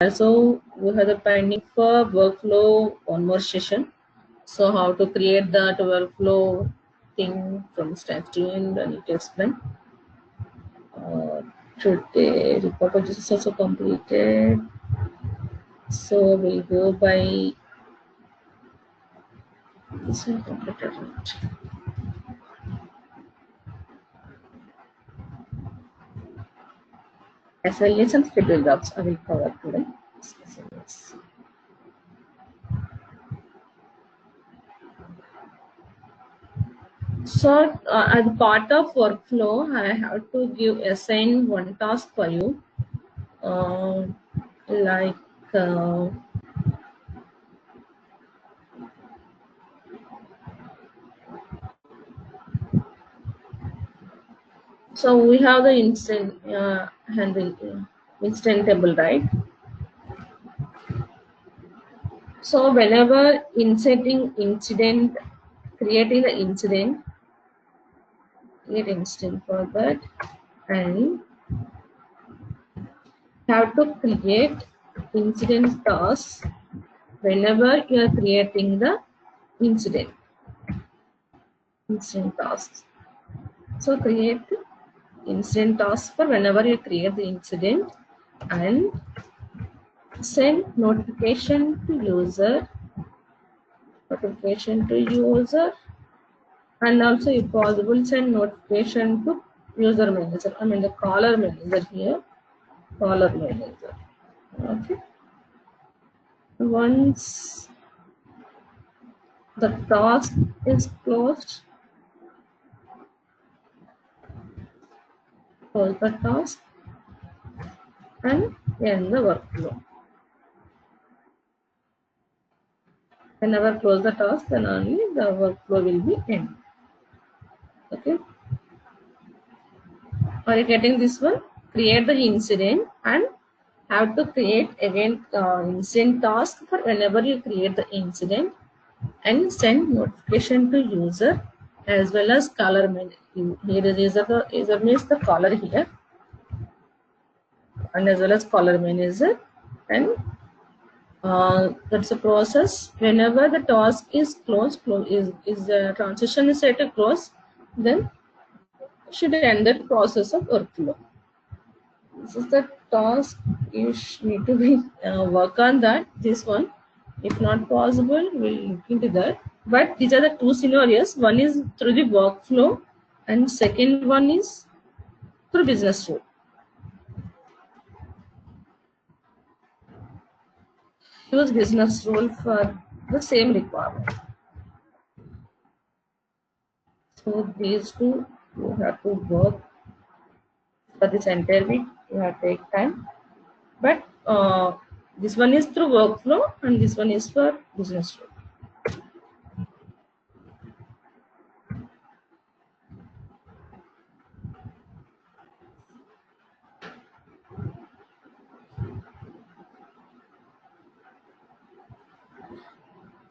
Also, we have the pending for workflow one more session. So how to create that workflow thing from start to end, I need to explain. Today report project is also completed. So we'll go by this one completed. SLAs and schedule jobs I will cover today. SLAs. So as part of workflow, I have to assign one task for you, like so we have the instant instant table, right? So whenever inserting incident, creating the incident, create instant for that, and have to create incident tasks whenever you are creating the incident tasks. So create incident tasks for whenever you create the incident and send notification to user, and also if possible send notification to user manager. I mean the caller manager here, caller manager. Okay. Once the task is closed, close the task and end the workflow. Whenever close the task, then only the workflow will be end. Okay. Are you getting this one? Create the incident and have to create again incident task for whenever you create the incident and send notification to user as well as caller manager. Here is user means the caller here, and as well as caller manager, and that's a process. Whenever the task is closed, is the transition is set to close, then should end the process of workflow. This is the task. You need to be work on that. This one, if not possible, we'll look into that. But these are the two scenarios. One is through the workflow, and second one is through business rule. Use business rule for the same requirement. So these two you have to work for this entire week. You have to take time, but this one is through workflow and this one is for business rule.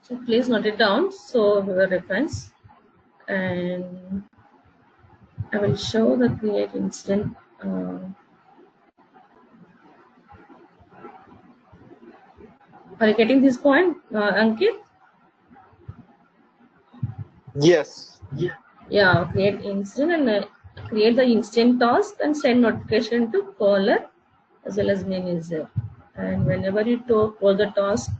So please note it down so for reference, and I will show the create incident. Are you getting this point, Ankit? Yes. Yeah, create incident and create the instant task and send notification to caller as well as manager. And whenever you close the task,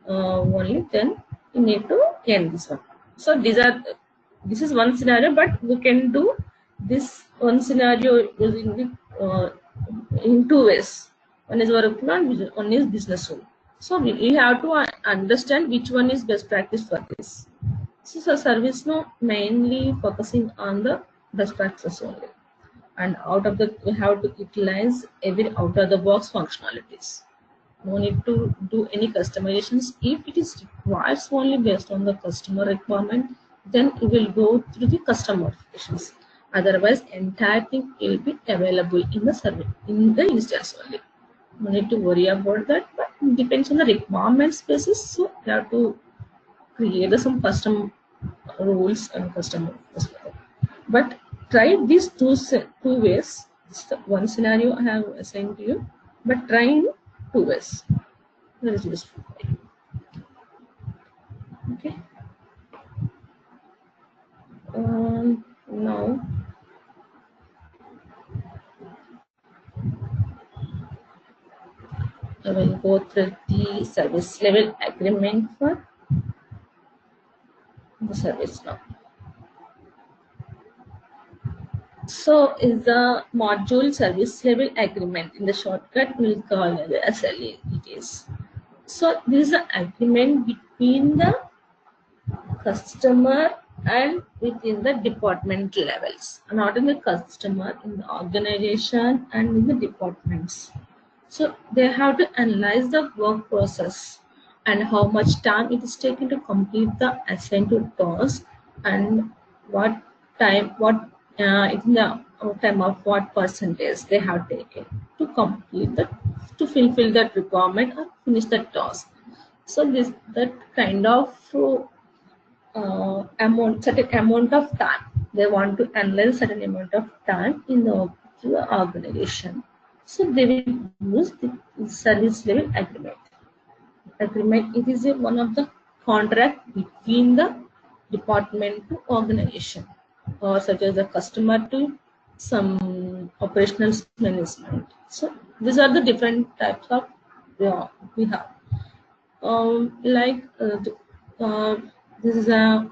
only then you need to end this one. So this is one scenario, but we can do this one scenario using the in two ways. One is workflow, one is business rule. So we have to understand which one is best practice for this. So ServiceNow mainly focusing on the best practices only, and out of the we have to utilize every out of the box functionalities. No need to do any customizations. If it is required only based on the customer requirement, then it will go through the custom modifications. Otherwise, entire thing will be available in the service in the instance only. No need to worry about that, but it depends on the requirements basis. So you have to create some custom rules and custom. But try these two ways. This is the one scenario I have assigned to you, but try 2 ways. That is useful. Okay. Now I will go through the service level agreement for the service now. So is the module service level agreement. In the shortcut we'll call it SLA it is. So this is an agreement between the customer and within the department levels, not in the customer, in the organization and in the departments. So they have to analyze the work process and how much time it is taken to complete the assigned task, and what time, what in the time of what percentage they have taken to complete the, to fulfill that requirement or finish the task. So this, that kind of certain amount of time. They want to analyze certain amount of time in the organization. So they will use the service level agreement. Agreement, it is one of the contract between the department to organization, or such as the customer to some operational management. So these are the different types of we have. Like this is a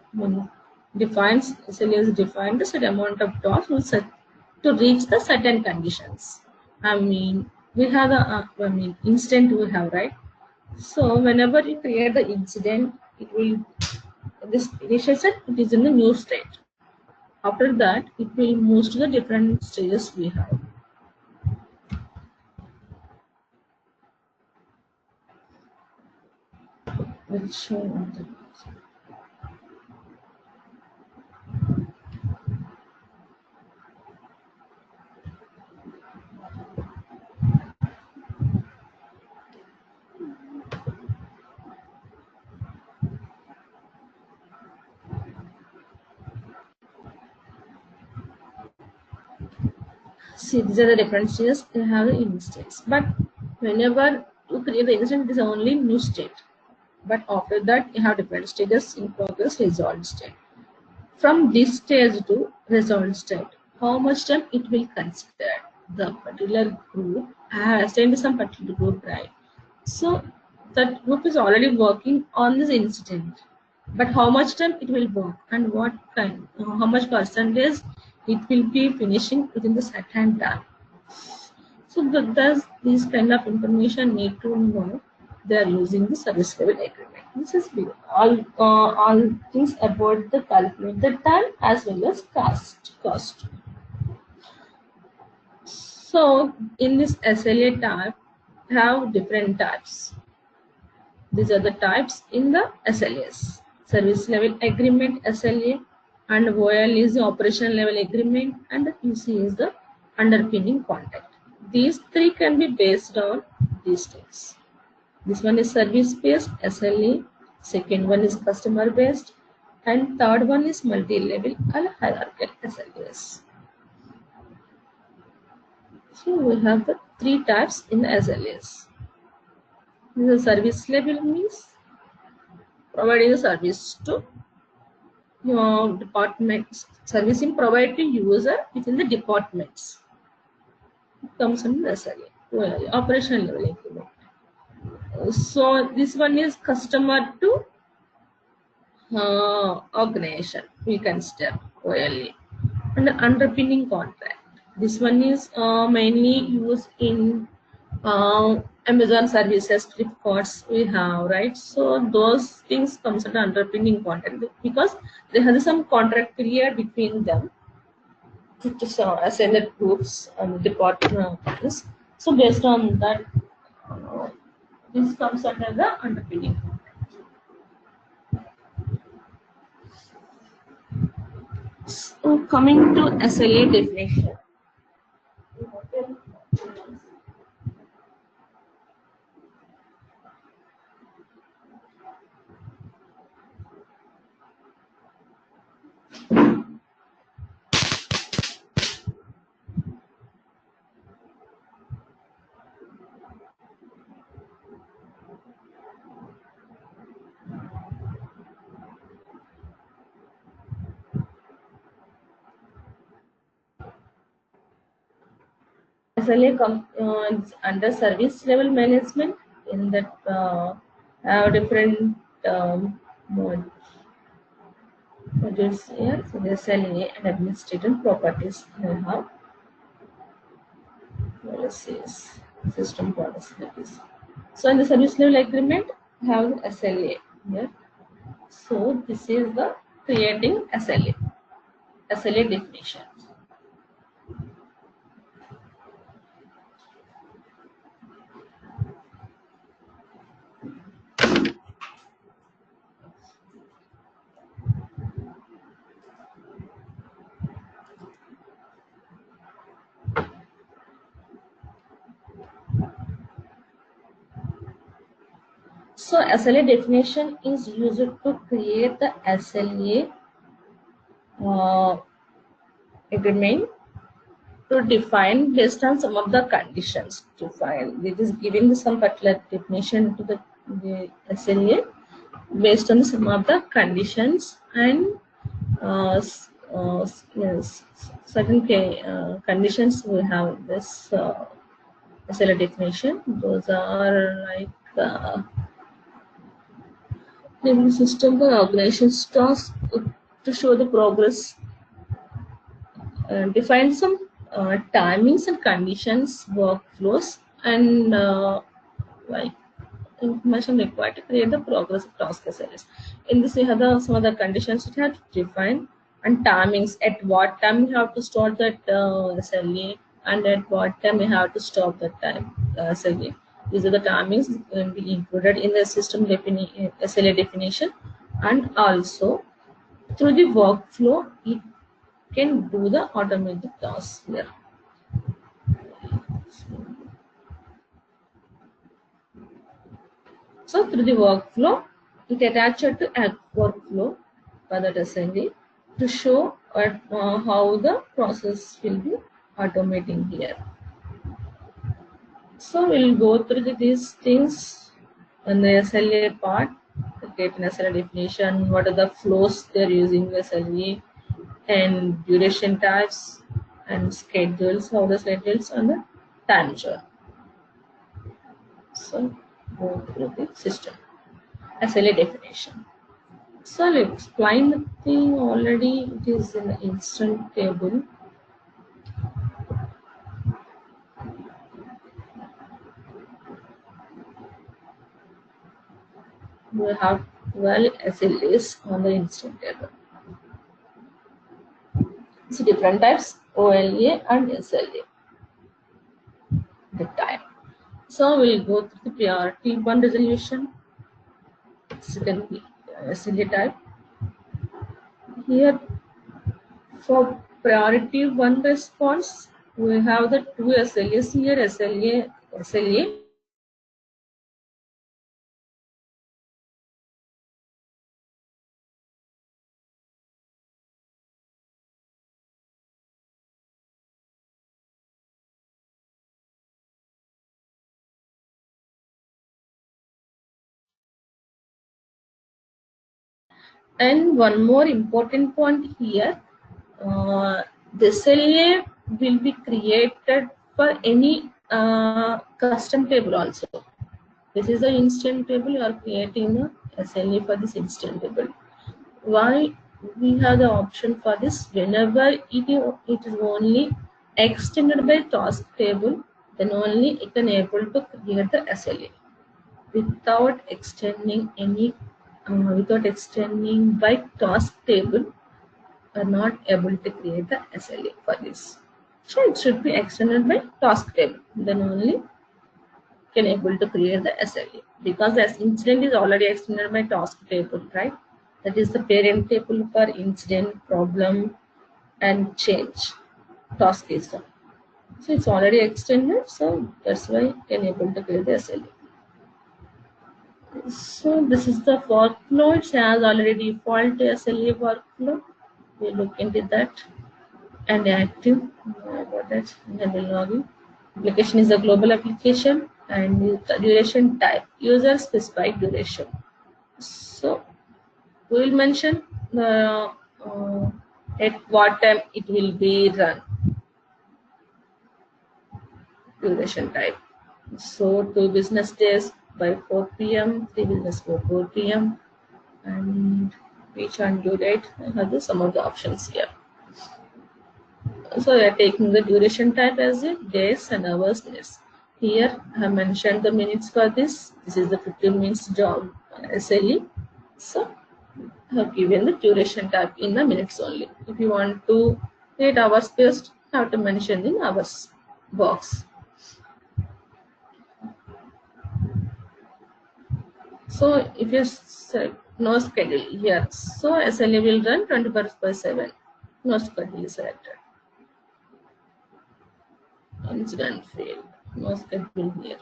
defines SLA is defined a certain amount of tasks will set to reach the certain conditions. I mean, we have the incident we have, right? So whenever you create the incident, it will, this initiation it is in the new state. After that, it will move to the different stages we have. We'll show on the, see, these are the different stages. They have the instance, but whenever you create the instance, it is only new state. But after that, you have different stages: in progress, resolved state. From this stage to resolved state, how much time it will consider? The particular group has assigned some particular group, right? So that group is already working on this incident, but how much time it will work and what kind, how much percentage it will be finishing within the certain time. So does this kind of information need to know? They are using the service level agreement. This is all things about the calculated time as well as cost. So in this SLA type, have different types. These are the types in the SLAs. Service level agreement SLA, and OL is the operation level agreement, and the QC is the underpinning contract. These three can be based on these things. This one is service based SLA, second one is customer based, and third one is multi-level or hierarchical SLAs. So we have the three types in the SLAs. The service level means providing the service to departments, servicing provided to user within the departments. It comes under the SLA, well, operational level agreement. So this one is customer to organization, we consider OLA, and the underpinning contract. This one is mainly used in Amazon services, Flipkarts we have, right? So those things comes under underpinning contract because they have some contract period between them to assign the groups and departments. So based on that, this comes under the underpinning contract. So coming to SLA definition. SLA is under service level management. In that have different modules here. So the SLA and administrative properties we have policies, system policies. So in the service level agreement, we have SLA here. So this is the creating SLA definition. So SLA definition is used to create the SLA agreement to define based on some of the conditions to find. It is giving some particular definition to the SLA based on some of the conditions and yes, certain conditions we have this SLA definition. Those are like the system for organization's task to show the progress, define some timings and conditions, workflows, and like information required to create the progress of task SLAs. In this, we have some of the conditions it had defined and timings. At what time you have to start that SLA, and at what time you have to stop that time SLA. These are the timings will be included in the system SLA definition, and also through the workflow it can do the automated tasks here. So through the workflow, it attached to a workflow for that SLA to show how the process will be automating here. So we'll go through these things on the SLA part, get an SLA definition, what are the flows they're using the SLA, and duration types and schedules, how the schedules on the time zone. So go through the system SLA definition. So I'll explain the thing already. It is in the instant table. We have 12 SLAs on the instant table. So different types, OLA and SLA. The type. So we'll go through the priority one resolution. Second SLA type. Here for priority one response, we have the two SLAs here, SLA. And one more important point here, the SLA will be created for any custom table also. This is the instant table, you are creating the SLA for this instant table. Why we have the option for this? Whenever it is only extended by task table, then only it can able to create the SLA. Without extending by task table, are not able to create the SLA for this. So it should be extended by task table, then only can able to create the SLA, because the incident is already extended by task table, right? That is the parent table for incident, problem, and change. Task is done. So it's already extended, so that's why can able to create the SLA. So this is the workflow. It has already default SLA workflow. We look into that. And active about that. Enable login. Application is a global application, and the duration type user specified duration. So we will mention the at what time it will be run. duration type. So 2 business days by 4 p.m., 3 business by 4 p.m. and each on due date. I have some of the options here. So we are taking the duration type as a days and hours minutes. Here I have mentioned the minutes for this. This is the 15 minutes job SLE. So I have given the duration type in the minutes only. If you want to create hours based, you have to mention in hours box. So if you say no schedule here, so SLA will run 24/7. No schedule is selected. Incident failed. No schedule here.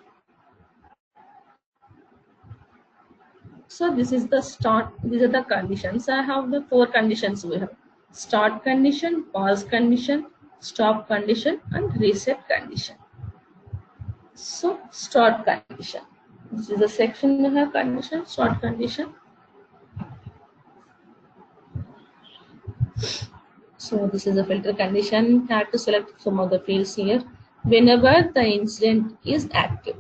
So this is the start. These are the conditions. I have the 4 conditions we have: start condition, pause condition, stop condition, and reset condition. So start condition. This is the section we have condition, start condition. So this is a filter condition. I have to select some of the fields here. Whenever the incident is active.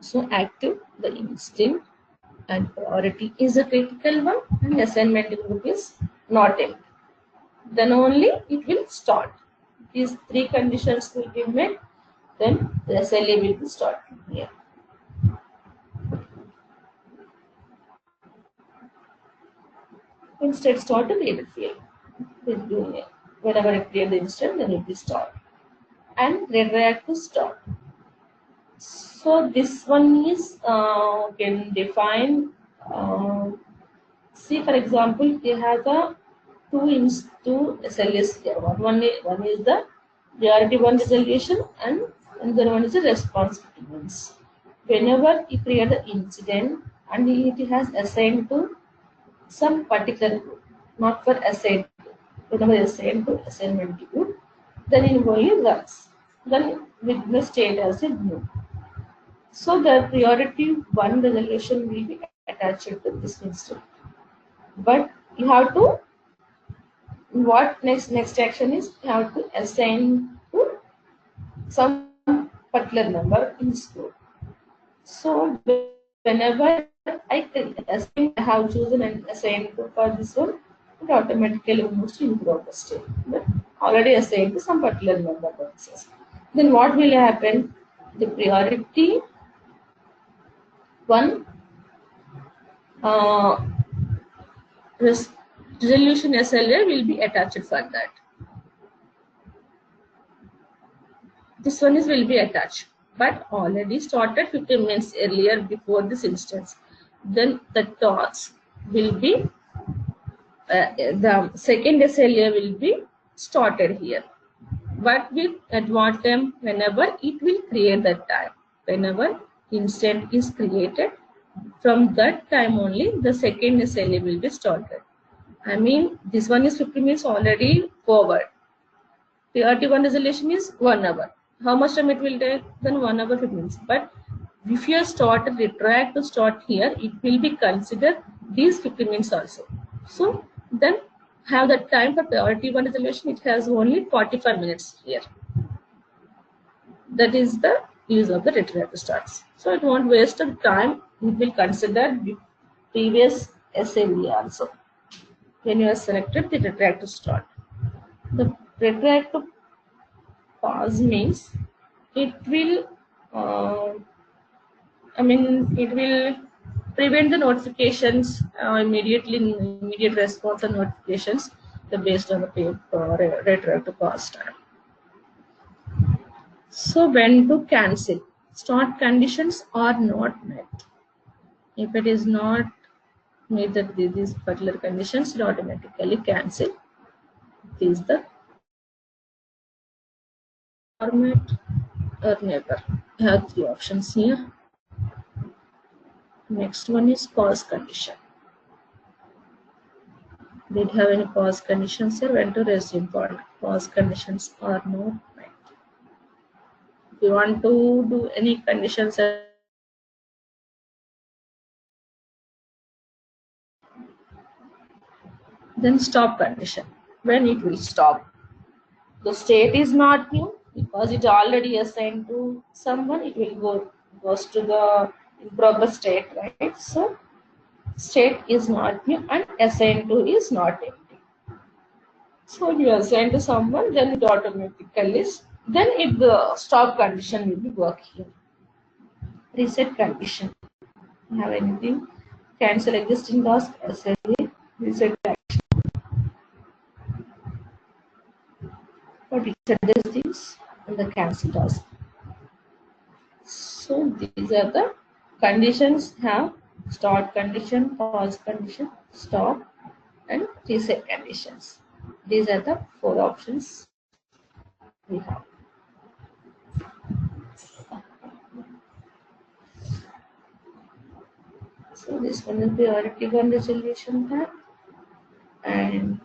So active, the incident, and priority is a critical one, and assignment group is not empty. Then only it will start. These 3 conditions will be met, then the SLA will be started here. Instead, start the created field. Whenever I create the instance, then it will start. And redirect to start. So this one is can define. See, for example, they have the two SLAs here. One is the priority one resolution, and another one is the response frequency. Whenever you create the incident and it has assigned to some particular group, not for assigned to. Whenever assigned to assignment group, then it only runs. Then with the state as a new. So the priority one resolution will be attached to this instance. But you have to, what next action is, you have to assign to some particular number in this group. So whenever I have chosen and assigned to for this one, it automatically moves to improve the state. But already assigned to some particular number of purposes. Then what will happen? The priority one resolution SLA will be attached for that. This one will be attached, but already started 15 minutes earlier before this instance. Then the task will be the second SLA will be started here. But with at what time? Whenever it will create that time. Whenever instant is created, from that time only the second SLA will be started. I mean, this one is 15 minutes already forward. Priority one resolution is 1 hour. How much time it will take? Then 1 hour 15 minutes. But if you start a retract to start here, it will be considered these 15 minutes also. So then have the time for priority one resolution. It has only 45 minutes here. That is the use of the retract starts. So it won't waste the time. It will consider the previous SLE also. When you are selected the retract to start. The retract to pause means it will it will prevent the notifications immediate response and notifications based on the paper retract to pause time. So when to cancel? Start conditions are not met. If it is not met that these particular conditions, it automatically cancel. This is the format or never. I have 3 options here. Next one is pause condition. Did have any pause conditions here? When to resume point? Pause conditions are not met. If you want to do any conditions, then stop condition. When it will stop? The state is not new. because it already assigned to someone, it will goes to the in progress state, right? So state is not new and assigned to is not empty. So when you assign to someone, then it automatically then if the stop condition will be working. Reset condition. You have anything? Cancel existing task, SLA, reset action. Or reset these things and the cancel task. So these are the conditions have start condition, pause condition, stop and reset conditions. These are the four options we have. So this one is priority one resolution tab and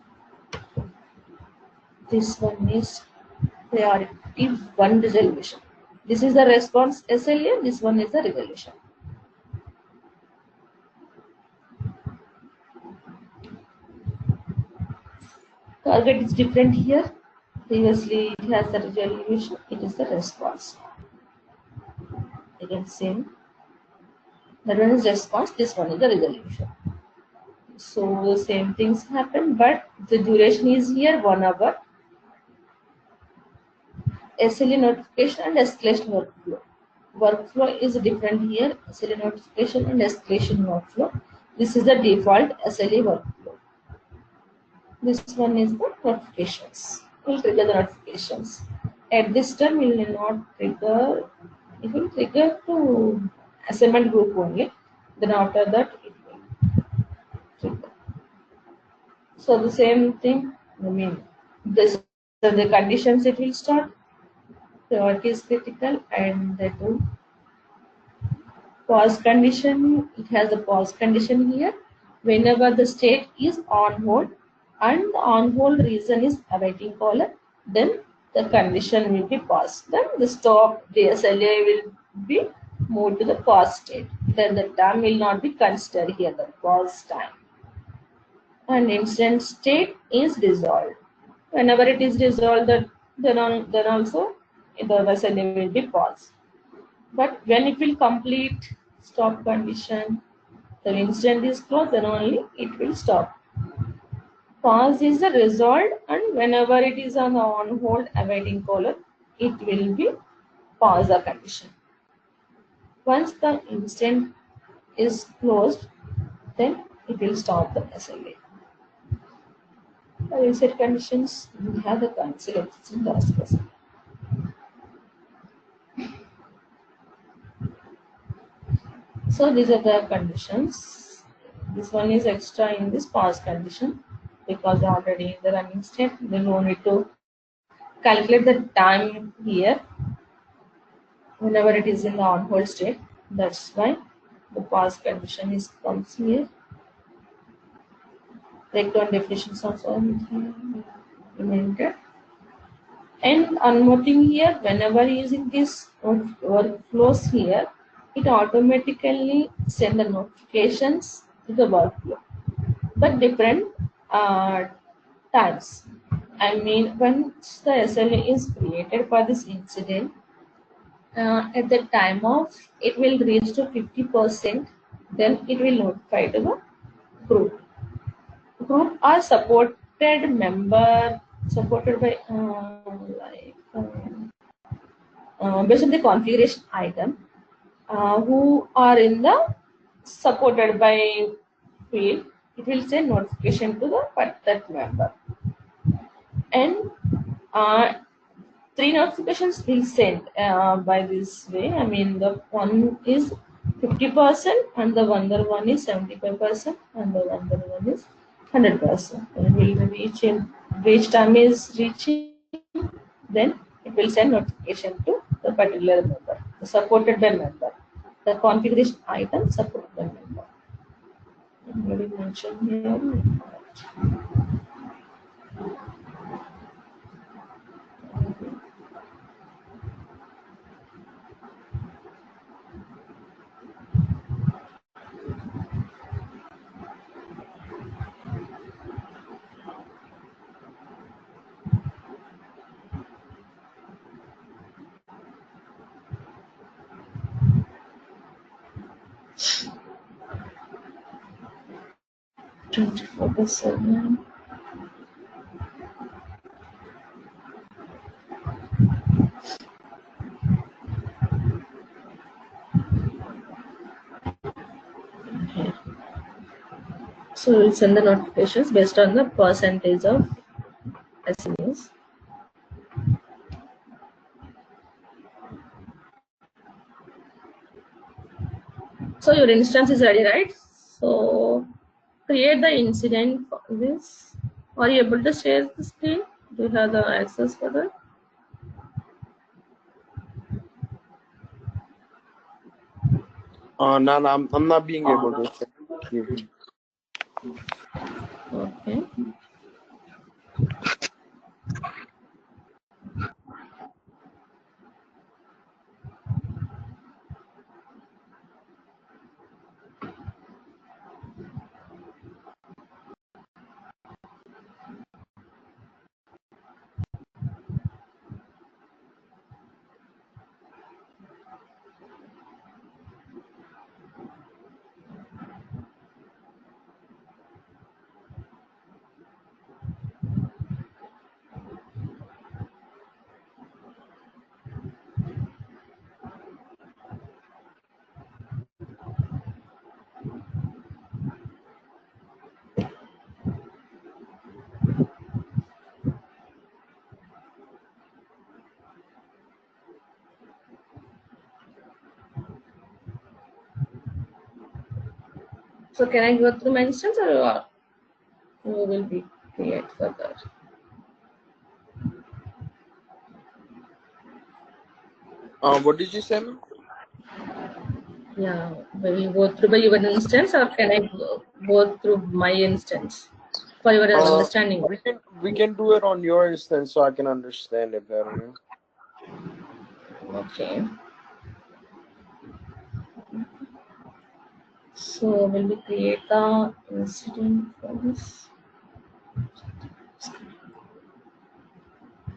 this one is priority one resolution. This is the response SLA, this one is the resolution. Target is different here. Previously it has the resolution, it is the response. Again same. That one is response, this one is the resolution. So the same things happen, but the duration is here 1 hour. SLA notification and escalation workflow. Workflow is different here. SLA notification and escalation workflow. This is the default SLA workflow. This one is the notifications. Will trigger the notifications. At this time, we will not trigger. It will trigger to assignment group only. Then after that, it will trigger. So the same thing. I mean, this the conditions it will start. Priority is critical, and the pause condition. It has a pause condition here. Whenever the state is on hold and the on hold reason is awaiting caller, then the condition will be paused. Then the stop, the SLA will be moved to the pause state. Then the time will not be considered here, the pause time. And instant state is resolved. Whenever it is resolved, then also the SLA will be paused. But when it will complete stop condition, the instant is closed, then only it will stop. Pause is the result, and whenever it is on hold awaiting caller, it will be pause the condition. Once the instant is closed, then it will stop the SLA. The reset conditions, we have the cancel existing task. So these are the conditions. This one is extra in this pause condition because already in the running state, then no need to calculate the time here whenever it is in the on hold state. That's why the pause condition is comes here. Breakdown definitions also implemented. And one more thing here, whenever using this workflows here, it automatically send the notifications to the workflow, but different times. I mean, once the SLA is created for this incident, at the time of it will reach to 50%, then it will notify to the group. Group are supported member, supported by based on the configuration item, who are in the supported by field. It will send notification to that member, and three notifications will send by this way. I mean, the one is 50% and the other one is 75% and the other one is 100%. When will reach in reach time is reaching, then it will send notification to the particular member, the supported by member, the configuration item supported by member. I'm going to mention here. 24/7. Okay. So we'll send the notifications based on the percentage of SMEs. So your instance is ready, right? So create the incident for this. Are you able to share the screen? Do you have the access for that? No, I'm not being able to share. Okay. So can I go through my instance or you will be create further? What did you say, ma'am? Yeah, will you go through by your instance or can I go through my instance for your understanding? We can do it on your instance so I can understand it better. Okay. So will we create the incident for this?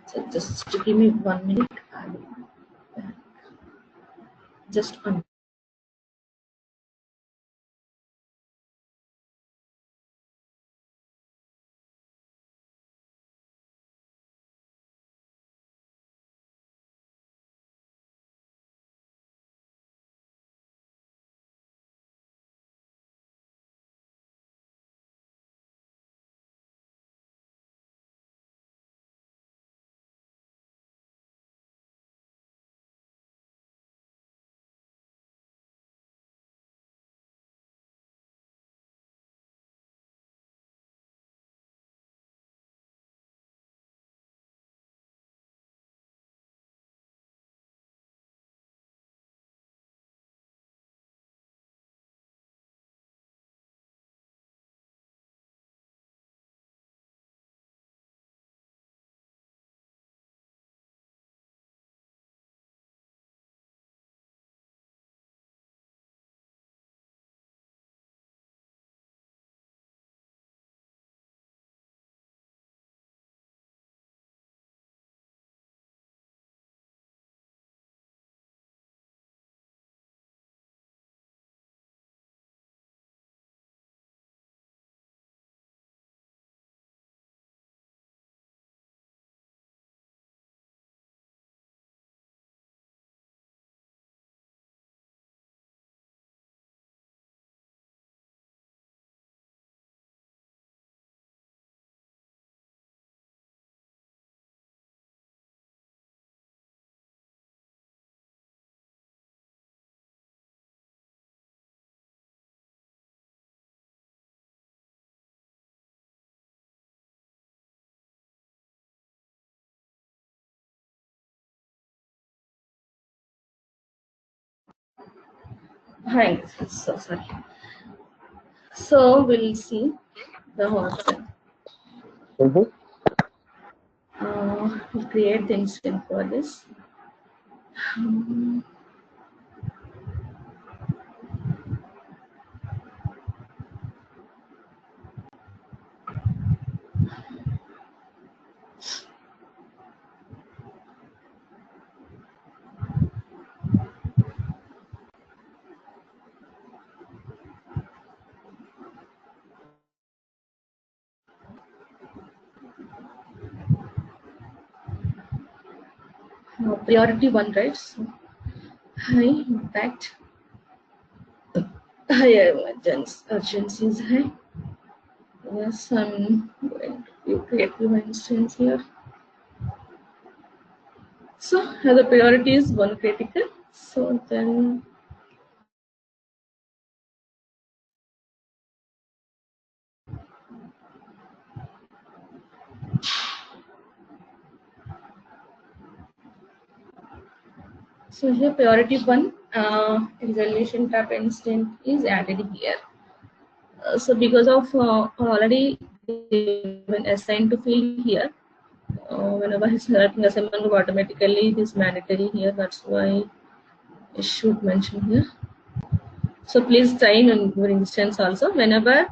So just give me 1 minute. Just one. Hi. So sorry. So we'll see the host. We'll create the incident for this. priority one, right? So, high impact, high urgency is high. Yes, I'm going to create the instance here. So the priority is one critical. So then so here priority one resolution type instant is added here. So because of already when assigned to field here, whenever he's writing assignment group automatically it is mandatory here. That's why I should mention here. So please try in your instance also. Whenever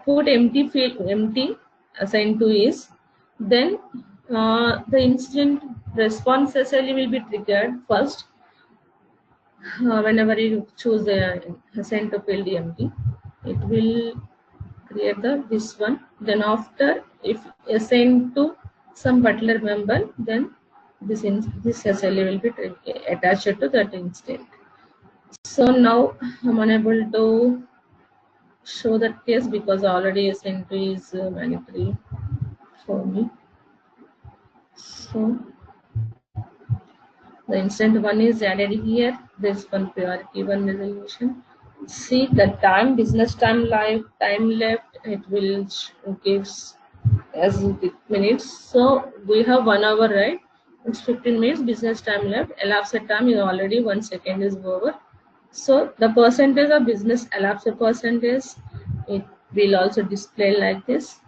put empty field empty assigned to is, then the instant response SLE will be triggered first. Whenever you choose the assign to field empty, it will create the this one. Then after, if assigned to some particular member, then this SLA will be attached to that instant. So now I'm unable to show that case because already assigned to is mandatory for me. So the instant one is added here. This one priority one resolution. See the time, business time live time left. It will gives as minutes. So we have 1 hour, right? It's 15 minutes. Business time left. Elapsed time is already 1 second is over. So the percentage of business elapsed percentage, it will also display like this.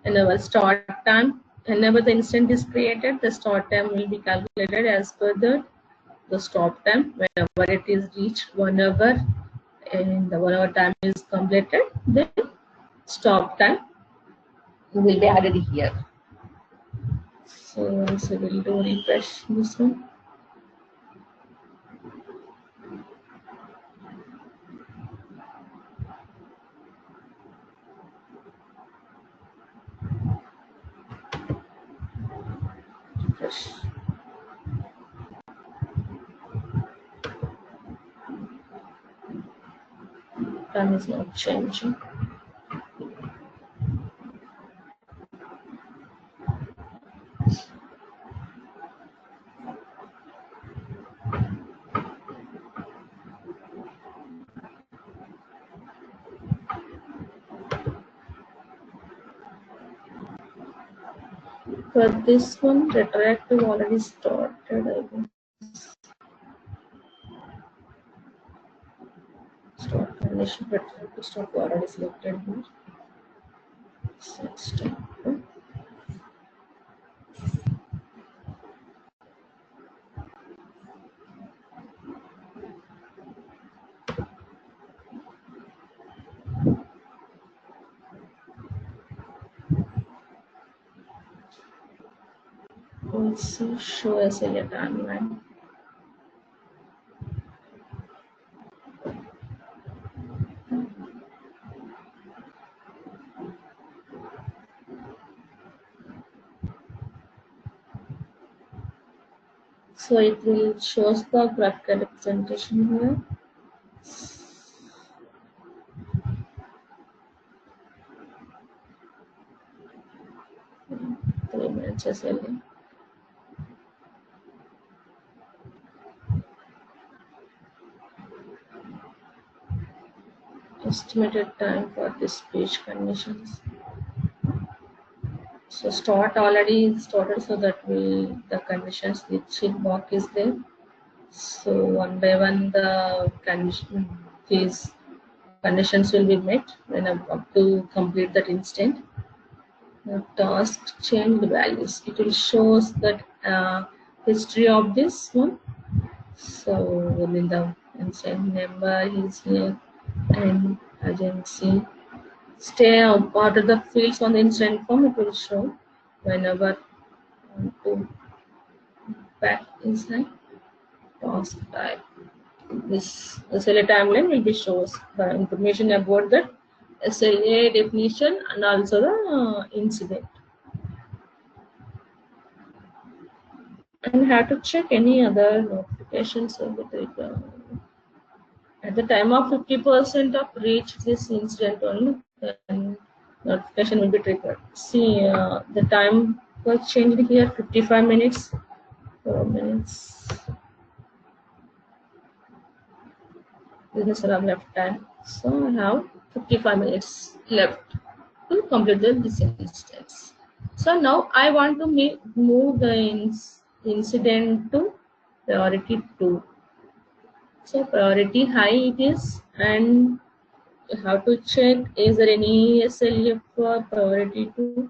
And our start time, whenever the instant is created, the start time will be calculated as per the stop time. Whenever it is reached 1 hour and the 1 hour time is completed, then stop time will be added here. So once we will do refresh this one. Refresh. Time is not changing. For this one, retroactive already started, I guess. Start condition, retroactive stop already selected here. Set stop. Also show SLA timeline. So it will shows the graphical representation here. 3 minutes SLA. Estimated time for this page conditions. So start already started, so that will the conditions the check box is there. So one by one the condition these conditions will be met when I'm up to complete that instant. The task change the values. It will shows that history of this one. So within the instant number is here and agency. Stay out of the fields on the instant form. It will show whenever to back inside task type. This SLA timeline will be shows the information about the SLA definition and also the incident. and have to check any other notifications will be triggered. At the time of 50% of reach this incident only, then notification will be triggered. See, the time was changed here, 55 minutes, 4 minutes. This is around left time. So I have 55 minutes left to complete this instance. So now I want to move the incident to priority 2. So priority high it is, and you have to check is there any SLA for priority 2.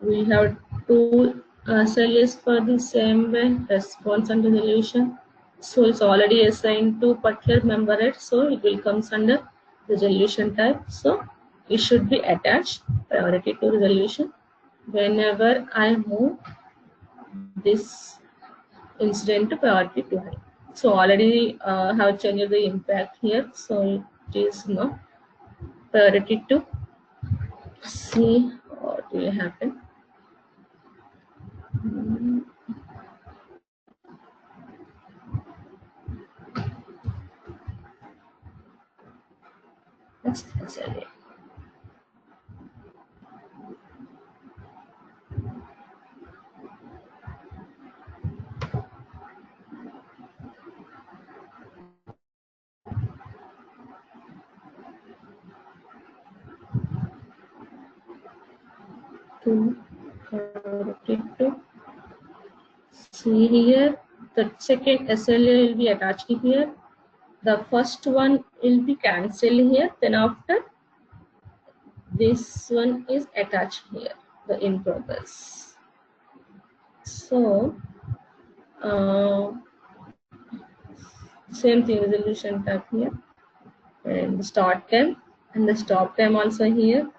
We have two SLAs for the same way, response and resolution. So it's already assigned to particular member, right? So it will comes under resolution type. So it should be attached priority to resolution whenever I move this incident to priority to high. So already have changed the impact here. So it is now priority to see what will happen. Next SLA. To see here, the second SLA will be attached here. The first one will be cancelled here. Then after this one is attached here, the in progress. So same thing, resolution type here, and the start time and the stop time also here.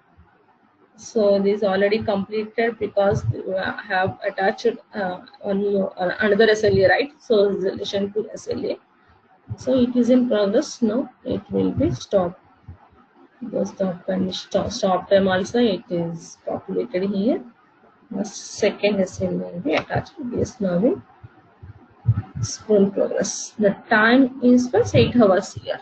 So this already completed because you have attached on another SLA, right? So resolution to SLA. So it is in progress now. It will be stopped. The stop time also it is populated here. The second SLA will be attached. This now in full progress. The time is for 8 hours here.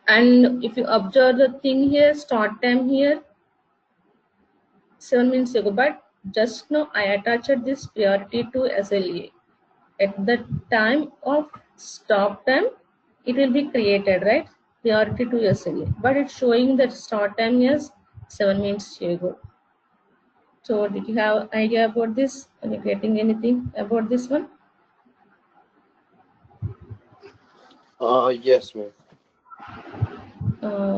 And if you observe the thing here, start time here 7 minutes ago, but just now I attached this priority to SLA. At the time of stop time, it will be created, right? Priority to SLA, but it's showing that start time is 7 minutes ago. So did you have idea about this? Are you getting anything about this one? Yes, ma'am.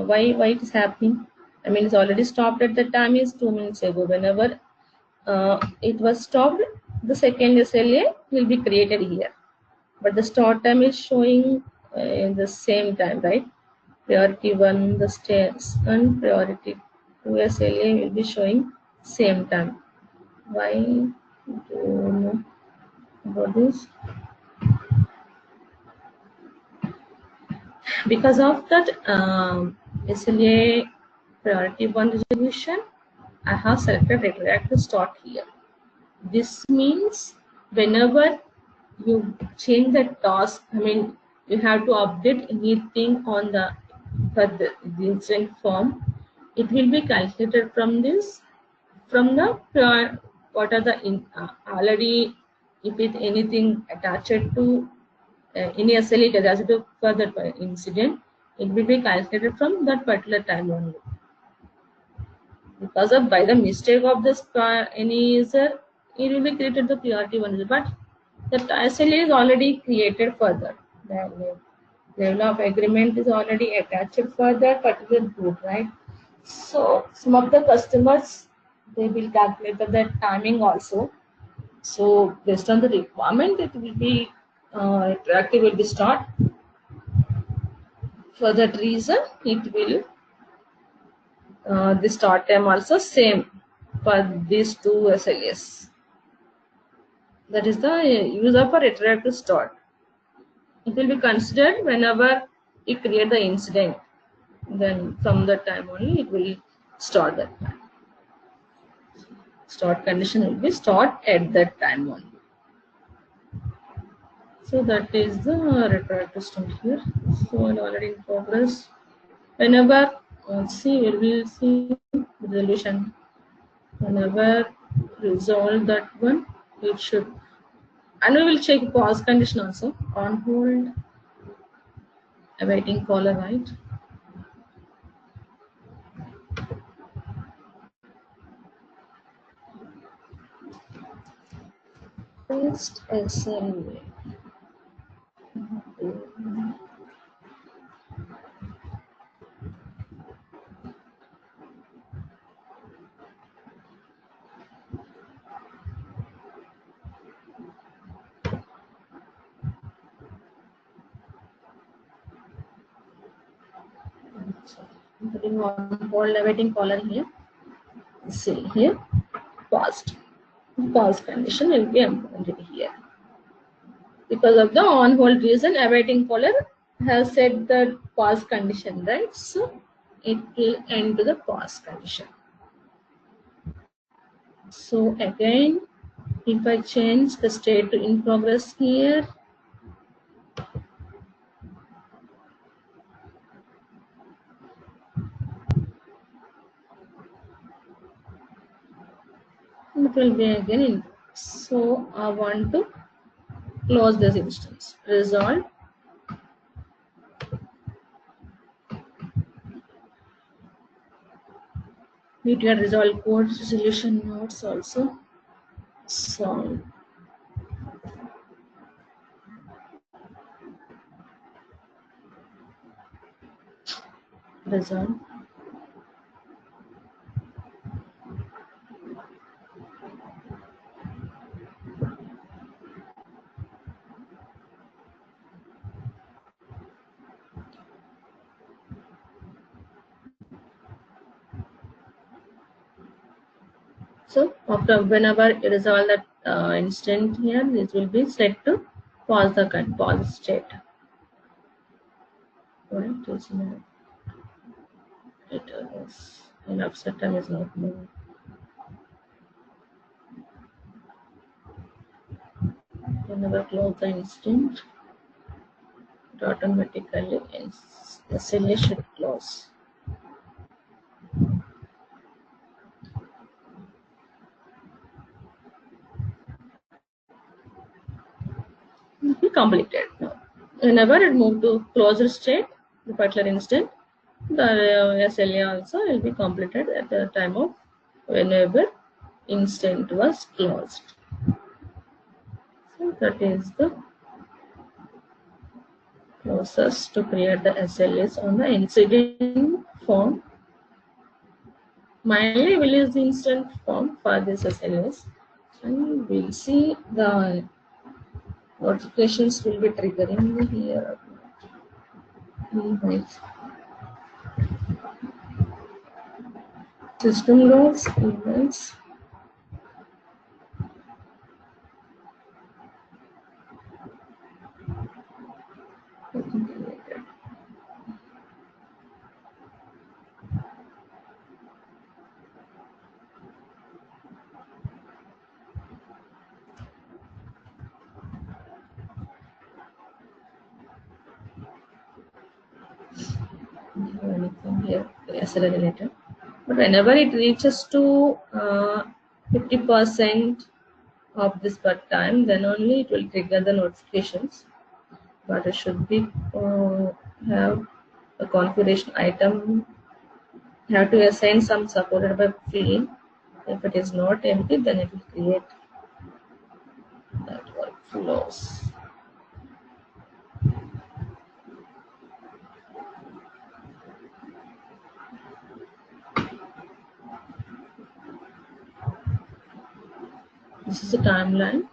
Why it is happening? I mean, it's already stopped at the time is 2 minutes ago. Whenever it was stopped, the second SLA will be created here. But the start time is showing in the same time, right? Priority 1, the steps, and priority 2 SLA will be showing same time. Why? Do you know about this? Because of that SLA priority 1 resolution, I have selected retroactive start here. This means whenever you change the task, I mean, you have to update anything on the incident form, it will be calculated from this, from the what are the already, if it anything attached to any SLA attached to for that incident, it will be calculated from that particular time only. Because of by the mistake of this any user, it will be created the priority 1, but the SLA is already created further. The level of agreement is already attached for that particular group, right? So some of the customers, they will calculate the timing also. So based on the requirement, it will be retroactive will be start. For that reason, it will the start time also same for these two SLAs. That is the use of a retroactive start. It will be considered whenever you create the incident. Then from that time only it will start that time. Start condition will be start at that time only. So that is the retroactive start here. So and already in progress. Whenever see we will see resolution. Whenever resolve that one, it should, and we will check pause condition also on hold awaiting caller, right? Test SLA. Putting on hold awaiting caller here. See here, paused. Pause condition will be implemented here. Because of the on hold reason, awaiting caller has set the pause condition, right? So it will end to the pause condition. So again, if I change the state to in progress here, it will be again in. So I want to close this instance. Resolve. We can resolve code resolution nodes also. So resolve. So after whenever you resolve that instant here, this will be set to pause the pause state. Right? It is an upset time is not moving. Whenever close the instant, it automatically ends. The SLA should close. Be completed now. Whenever it move to closure state, the particular instant, the SLA also will be completed at the time of whenever instant was closed. So that is the process to create the SLAs on the incident form. Mainly we'll use the instant form for this SLAs, and we'll see the notifications will be triggering here. Right. System logs, events. Anything here SLA related. But whenever it reaches to 50% of this per time, then only it will trigger the notifications. But it should be have a configuration item. You have to assign some supported by field. If it is not empty, then it will create that workflows. This is the timeline.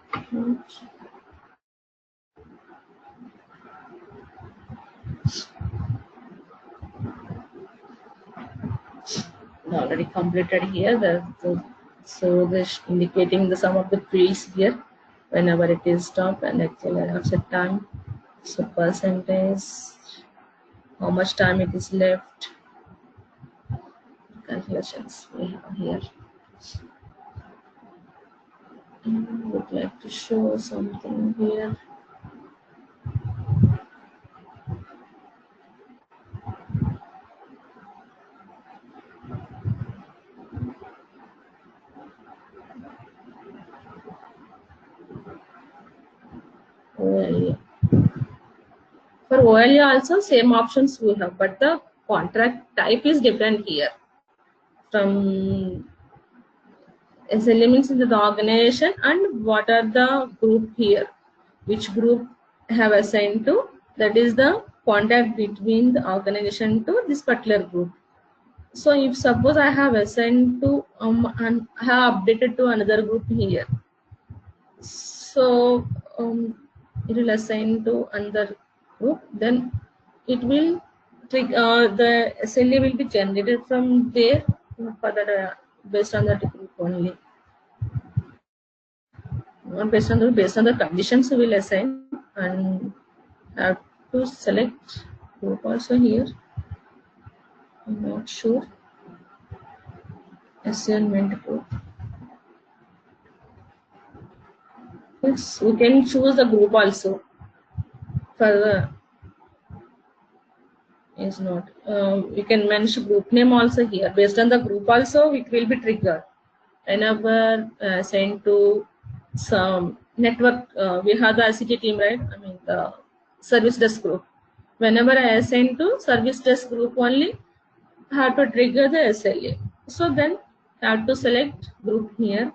Already completed here. So this indicating the sum of the fields here whenever it is stopped and actually I have set time. So percentage, how much time it is left, calculations we have here. Would like to show something here. OLA. For OLA also same options we have, but the contract type is different here. From SLA means into the organization and what are the group here, which group have assigned to, that is the contact between the organization to this particular group. So if suppose I have assigned to and I have updated to another group here, so it will assign to another group, then it will the SLA will be generated from there for that based on that group only. Not based on the conditions we will assign, and have to select group also here. I'm not sure. Assignment group. Yes, we can choose the group also. For the is not. We can mention group name also here. Based on the group also, it will be triggered. Whenever sent to some network, we have the ICT team, right? I mean the service desk group. Whenever I assign to service desk group only, I have to trigger the SLA. So then I have to select group here,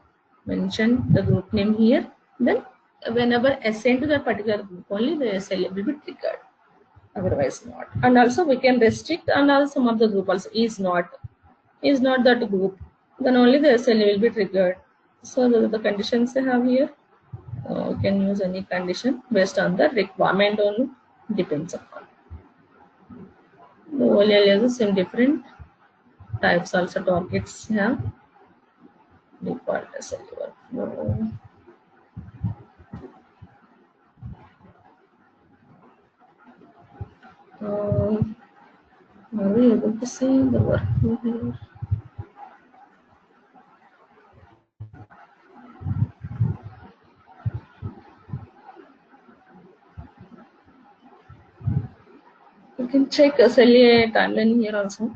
mention the group name here. Then whenever assigned to that particular group only, the SLA will be triggered. Otherwise not. And also we can restrict, and also some of the group also is not that group, then only the SLA will be triggered. So the conditions I have here, you can use any condition based on the requirement only, depends upon. The OLL is the same different types also targets have default SLA workflow. Are we able to see the workflow here? You can check SLA timeline here also.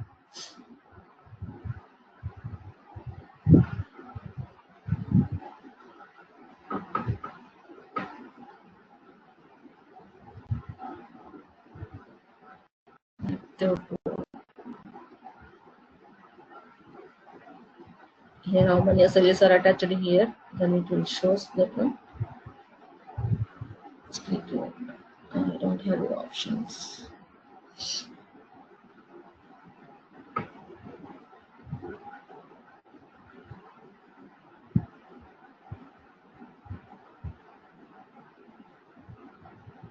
Here how many SLAs are attached here, then it will show that one. I don't have the options.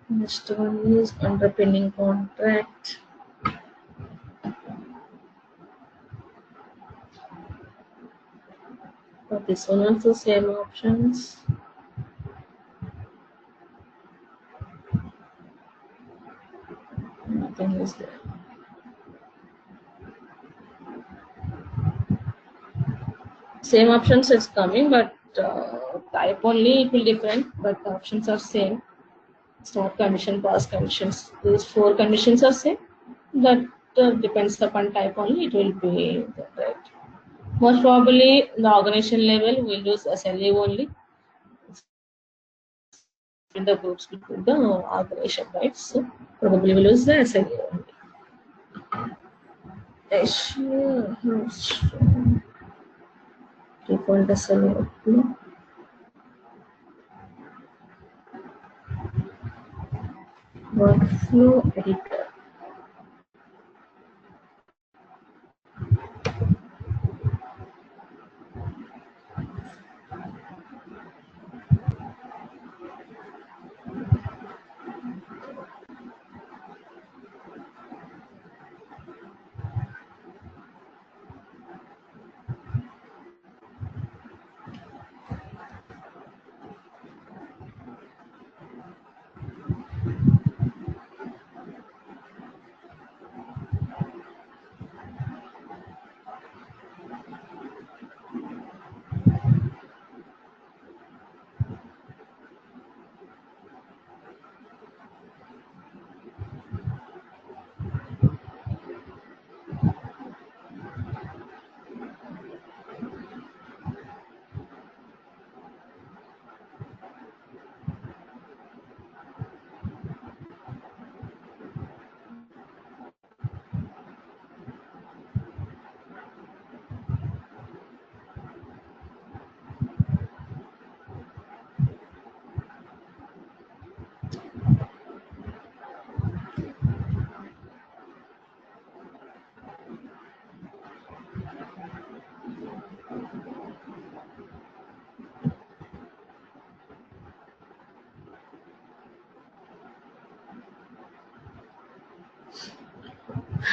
Next one is underpinning contract. For this one also same options. Nothing is there. Same options is coming, but type only it will different, but the options are same. Start condition, pass conditions. These 4 conditions are same. That depends upon type only. It will be right. Most probably the organization level will use SLA only. In the groups between the organization, right? So probably we'll use the SLA only. Default SLA. Workflow editor.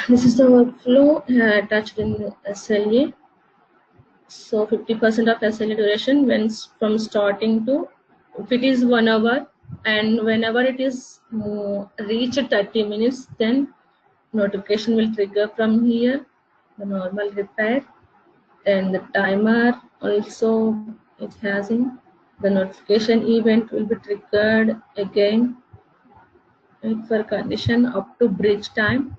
This is the workflow attached in SLA. So 50% of SLA duration when from starting to, if it is 1 hour, and whenever it is reached 30 minutes, then notification will trigger from here, the normal repair, and the timer also it has in the notification event will be triggered again for condition up to bridge time.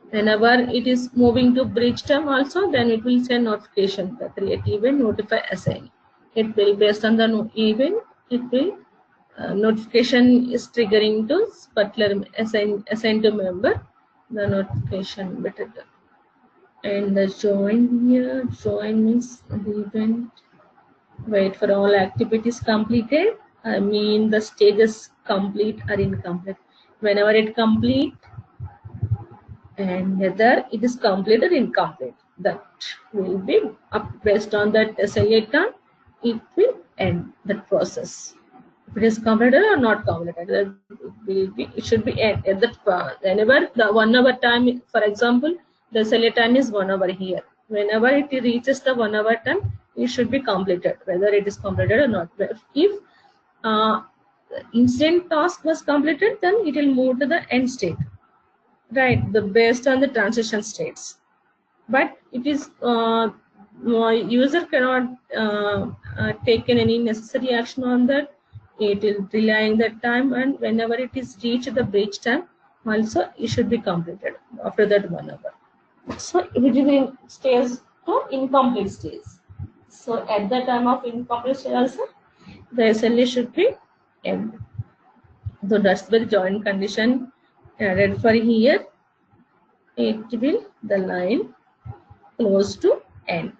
Whenever it is moving to bridge time also, then it will send notification, the create event, notify, assign. It will, based on the event, it will notification is triggering to particular assign to member, the notification will trigger. And the join here, join means the event, wait for all activities completed. I mean the stages complete or incomplete. Whenever it complete, and whether it is complete or incomplete, that will be up based on that SLA time, it will end that process. If it is completed or not completed, that will be, it should be end at that whenever the 1 hour time, for example, the SLA time is 1 hour here. Whenever it reaches the 1 hour time, it should be completed, whether it is completed or not. If instant task was completed, then it will move to the end state. Right, based on the transition states, but it is user cannot take any necessary action on that. It is delaying that time, and whenever it is reached the bridge time, also it should be completed after that 1 hour. So it is stage to incomplete stage. So at the time of incomplete stage also, the SLA should be end. So that's the join condition added for here. It will the line close to end,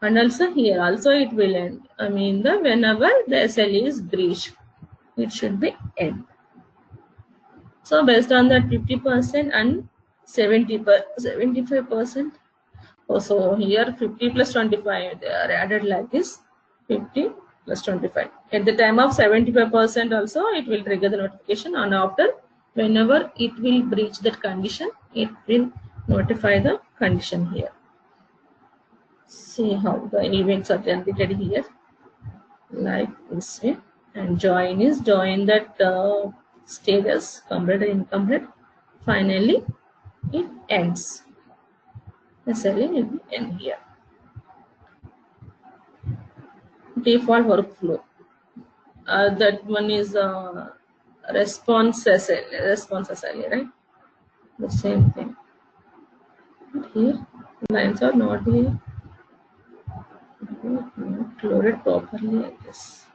and also here also it will end. I mean the whenever the SLA is breached, it should be end. So based on that 50% and 75%. So here 50 plus 25 they are added like this, 50 plus 25. At the time of 75% also it will trigger the notification, and after whenever it will breach that condition, it will notify the condition here. See how the events are generated here, like this way. And join is join that status complete or incomplete. Finally, it ends. SLA will be end here. Default workflow. That one is response SLA, right? The same thing. Here, lines are not here. Not loaded properly, I guess.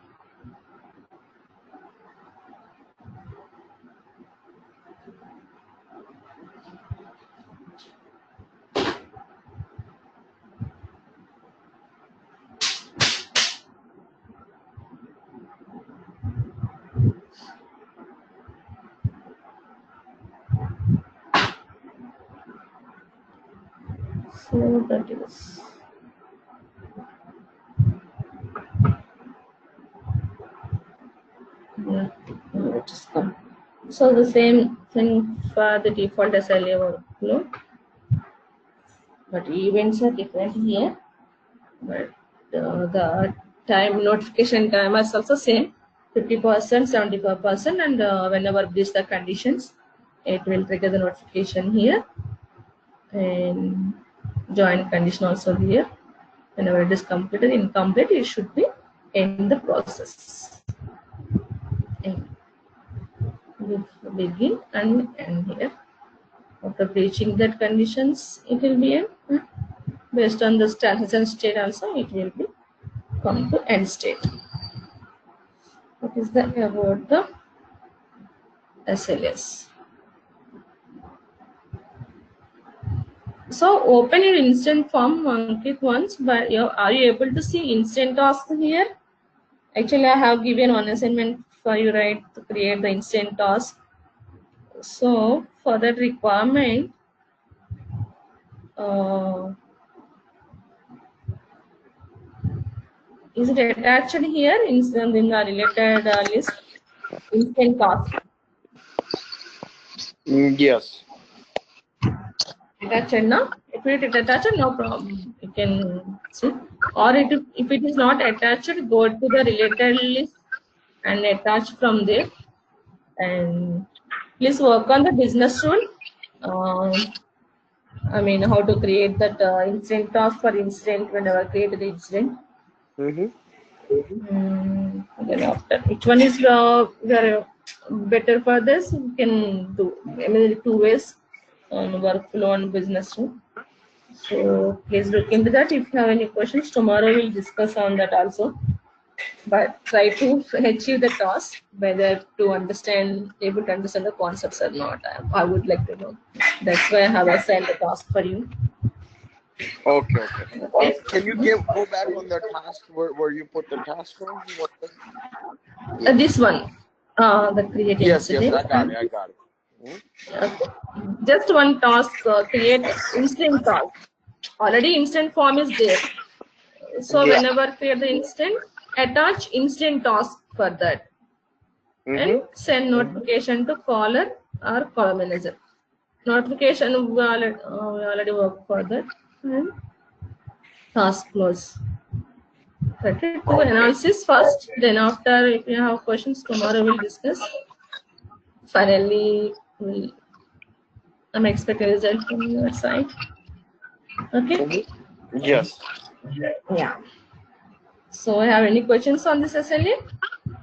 So that is. Yeah, it is come. So the same thing for the default SLA workflow, but events are different here. But the time notification time is also same, 50%, 75%, and whenever these the conditions, it will trigger the notification here, and join condition also here. Whenever it is completed, incomplete, it should be end the process. End. Begin and end here. After reaching that conditions, it will be end. Based on the transition state also, it will be come to end state. What is the about the SLS? So open your instant form, Ankit, once, but are you able to see instant task here? Actually, I have given one assignment for you, right, to create the instant task. So for that requirement, is it attached here in the related list? Instant task. Yes. attached now. If it is attached, no problem. You can see. Or if it is not attached, go to the related list and attach from there. And please work on the business rule. I mean, how to create that incident task for incident whenever create the incident. Mm-hmm. Then after, which one is better for this? We can do. I mean, two ways on workflow and business rule. So please look into that. If you have any questions, tomorrow we'll discuss on that also. But try to achieve the task, whether to understand, able to understand the concepts or not. I would like to know. That's why I have assigned the task for you. Okay, okay. Okay. Can you go back on the task where you put the task from? This one, the create Yes, yes, incident. I got it. Okay. Just one task, create instant task. Already instant form is there. So Yeah. whenever create the instant, attach instant task for that. And send notification to caller or call manager. Notification we already work for that. And task close. Okay, do analysis first. Then after, if you have questions, tomorrow we'll discuss. Finally, I'm expecting a result from your side. Okay. Yes. Yeah. So, have any questions on this SLA?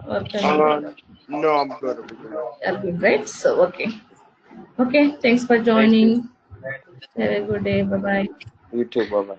Or can No, I'm good. are good, right? So, okay. Okay. Thanks for Thank you. joining. Have a good day. Bye bye. You too. Bye bye.